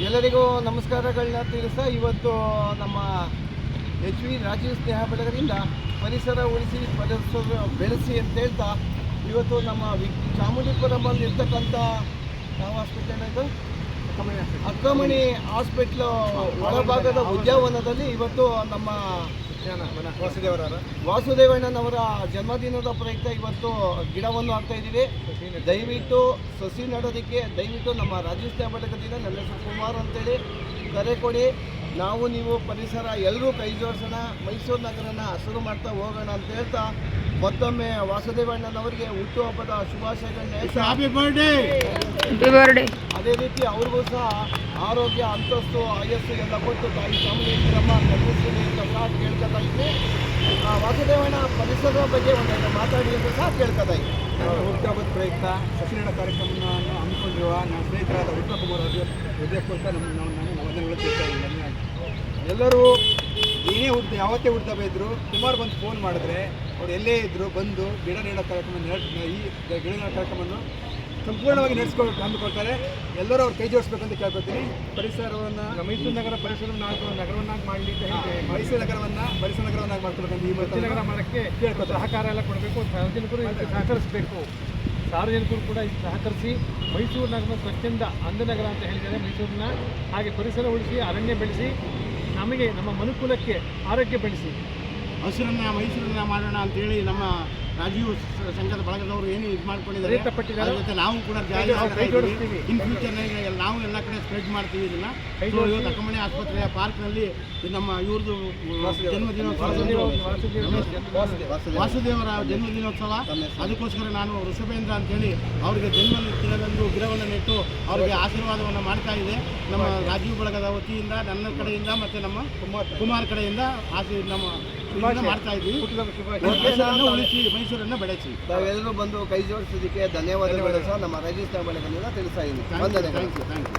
ಎಲ್ಲರಿಗೂ ನಮಸ್ಕಾರಗಳನ್ನ ತಿಳಿಸ್ತಾ ಇವತ್ತು ನಮ್ಮ ಎಚ್ ವಿ ರಾಜೀವ್ ಸ್ನೇಹ ಬಳಗದಿಂದ ಪರಿಸರ ಉಳಿಸಿ ಪರಿಸರ ಬೆಳೆಸಿ ಅಂತ ಹೇಳ್ತಾ ಇವತ್ತು ನಮ್ಮ ಚಾಮುಂಡಿಪುರಮಲ್ಲಿ ಇರ್ತಕ್ಕಂಥ ಯಾವ ಹಾಸ್ಪಿಟಲ್ ಇದು ಅಕ್ಕಮಣಿ ಹಾಸ್ಪಿಟ್ಲು ಒಳಭಾಗದ ಉದ್ಯಾನವನದಲ್ಲಿ ಇವತ್ತು ನಮ್ಮ ವಾಸುದೇವಣ್ಣನವರ ಜನ್ಮದಿನದ ಪ್ರಯುಕ್ತ ಇವತ್ತು ಗಿಡವನ್ನು ಹಾಕ್ತಾ ಇದ್ದೀವಿ. ದಯವಿಟ್ಟು ಸಸಿ ನೆಡೋದಕ್ಕೆ ದಯವಿಟ್ಟು ನಮ್ಮ ರಾಜೀವ್ ಸ್ನೇಹ ಬಳಗದಿಂದ ನನ್ನ ಹೆಸರು ಕುಮಾರ್ ಅಂತೇಳಿ ಕರೆ ಕೊಡಿ. ನಾವು ನೀವು ಪರಿಸರ ಎಲ್ಲರೂ ಕೈ ಜೋಡಿಸೋಣ, ಮೈಸೂರು ನಗರನ ಹಸಿರು ಮಾಡ್ತಾ ಹೋಗೋಣ ಅಂತ ಹೇಳ್ತಾ ಮತ್ತೊಮ್ಮೆ ವಾಸುದೇವಣ್ಣನವರಿಗೆ ಹುಟ್ಟುಹಬ್ಬದ ಶುಭಾಶಯಗಳನ್ನ. ಅದೇ ರೀತಿ ಅವ್ರಿಗೂ ಸಹ ಆರೋಗ್ಯ, ಅಂತಸ್ತು, ಆಯಸ್ಸು ಎಲ್ಲ ಕೊಟ್ಟು ತಾಯಿ ಚಾಮುಂಡೇಶ್ವರಮ್ಮ ಕರುಣಿಸಲಿ ಅಂತ ಸಹ ಕೇಳ್ಕೊತಾ ಇದ್ವಿ. ವಾಸುದೇವಣ್ಣ ಪರಿಸರದ ಬಗ್ಗೆ ಒಂದೆರಡು ಮಾತಾಡಿ ಅಂತ ಸಹ ಕೇಳ್ಕೊತಾ ಇದ್ವಿ. ಹುಟ್ಟುಹಬ್ಬದ ಪ್ರಯುಕ್ತ ಸಸಿನೆಡ ಕಾರ್ಯಕ್ರಮವನ್ನು ಹಮ್ಮಿಕೊಂಡಿರುವ ನಮ್ಮ ಸ್ನೇಹಿತರಾದ ವಿಪ್ರಕುಮಾರ್ ಹೃದಯಪೂರ್ವಕ ನಾನು ವಂದನೆಗಳು ತಿಳಿಸ್ತಾ. ಎಲ್ಲರೂ ಏನೇ ಯಾವತ್ತೇ ಹುಟ್ಟುಹಬ್ಬ ಇದ್ದರು ಕುಮಾರ್ ಬಂದು ಫೋನ್ ಮಾಡಿದ್ರೆ ಅವ್ರು ಎಲ್ಲೇ ಇದ್ದರು ಬಂದು ಗಿಡ ನೆಡೋ ಕಾರ್ಯಕ್ರಮ ಈ ಗಿಡ ನೆಡೋ ಕಾರ್ಯಕ್ರಮವನ್ನು ಸಂಪೂರ್ಣವಾಗಿ ನಡೆಸ್ಕೊಂಡು ಹಮ್ಮಿಕೊಳ್ತಾರೆ. ಎಲ್ಲರೂ ಅವ್ರು ಕೈ ಜೋಡಿಸ್ಬೇಕಂತ ಕೇಳ್ಕೊತೀನಿ. ಪರಿಸರವನ್ನು ಮೈಸೂರು ನಗರ ಪರಿಸರವನ್ನು ನಗರವನ್ನಾಗಿ ಮಾಡಲಿಕ್ಕೆ ಮೈಸೂರು ನಗರವನ್ನಾಗಿ ಮಾಡ್ಕೊಳ್ಬೇಕಂತ ಈ ನಗರ ಮಾಡೋಕ್ಕೆ ಕೇಳ್ಕೊತಾರೆ. ಸಹಕಾರ ಎಲ್ಲ ಕೊಡಬೇಕು, ಸಾರ್ವಜನಿಕರು ಇದಕ್ಕೆ ಸಹಕರಿಸಬೇಕು. ಸಾರ್ವಜನಿಕರು ಕೂಡ ಇದಕ್ಕೆ ಸಹಕರಿಸಿ ಮೈಸೂರು ನಗರ ಸ್ವಚ್ಛಂದ ಅಂದನಗರ ಅಂತ ಹೇಳಿದ್ದಾರೆ. ಮೈಸೂರನ್ನ ಹಾಗೆ ಪರಿಸರ ಉಳಿಸಿ, ಅರಣ್ಯ ಬೆಳೆಸಿ, ನಮಗೆ ನಮ್ಮ ಮನುಕುಲಕ್ಕೆ ಆರೋಗ್ಯ ಬೆಳೆಸಿ ಮೈಸೂರನ್ನ ಮಾಡೋಣ ಅಂತೇಳಿ ನಮ್ಮ ರಾಜೀವ್ ಸಂಘದ ಬಳಗದವರು ಏನು ಇದು ಮಾಡ್ಕೊಂಡಿದ್ದಾರೆ. ಜೊತೆ ನಾವು ಕೂಡ ಇನ್ ಫ್ಯೂಚರ್ನಾಗ ನಾವು ಎಲ್ಲ ಕಡೆ ಸ್ಪ್ರೆಡ್ ಮಾಡ್ತೀವಿ ಇದನ್ನು. ಇವತ್ತು ಅಕ್ಕಮಣಿ ಆಸ್ಪತ್ರೆಯ ಪಾರ್ಕ್ನಲ್ಲಿ ನಮ್ಮ ಇವ್ರದ್ದು ವಾಸುದೇವರ ಜನ್ಮದಿನೋತ್ಸವ. ಅದಕ್ಕೋಸ್ಕರ ನಾನು ಋಷಭೇಂದ್ರ ಅಂತೇಳಿ ಅವರಿಗೆ ಜನ್ಮದಿನದಂದು ಗಿಡವನ್ನು ನೆಟ್ಟು ಅವರಿಗೆ ಆಶೀರ್ವಾದವನ್ನು ಮಾಡ್ತಾ ಇದೆ. ನಮ್ಮ ರಾಜೀವ್ ಬಳಗದ ವತಿಯಿಂದ, ನನ್ನ ಕಡೆಯಿಂದ ಮತ್ತು ನಮ್ಮ ಕುಮಾರ್ ಕಡೆಯಿಂದ ಮಾಡ್ತಾ ಇದ್ದೀವಿ. ಉಳಿಸಿ ಮೈಸೂರನ್ನು ಬೆಳೆಸಿ ನಾವೆಲ್ಲರೂ ಬಂದು ಕೈ ಜೋಡಿಸೋದಕ್ಕೆ ಧನ್ಯವಾದಗಳು ಸಹ ನಮ್ಮ ರಾಜೀವ್ ಸ್ನೇಹ ಬಳಗದಿಂದ ತಿಳಿಸ್ತಾ ಇದ್ದೀನಿ. ವಂದನೆಗಳು. Thank you.